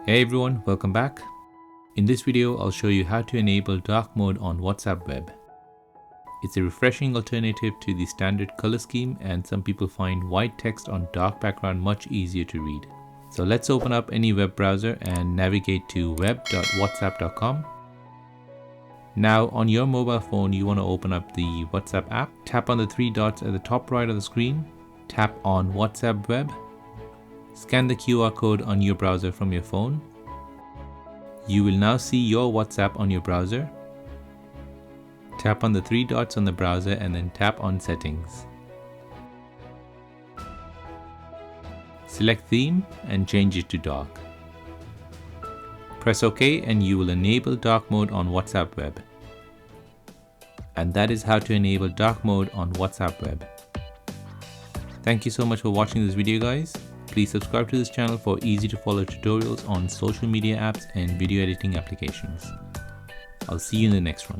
Hey everyone, welcome back. In this video, I'll show you how to enable dark mode on WhatsApp web. It's a refreshing alternative to the standard color scheme, and some people find white text on dark background much easier to read. So let's open up any web browser and navigate to web.whatsapp.com. Now on your mobile phone, you want to open up the WhatsApp app. Tap on the three dots at the top right of the screen. Tap on WhatsApp web. Scan the QR code on your browser from your phone. You will now see your WhatsApp on your browser. Tap on the three dots on the browser and then tap on Settings. Select Theme and change it to dark. Press OK and you will enable dark mode on WhatsApp web. And that is how to enable dark mode on WhatsApp web. Thank you so much for watching this video, guys. Please subscribe to this channel for easy to follow tutorials on social media apps and video editing applications. I'll see you in the next one.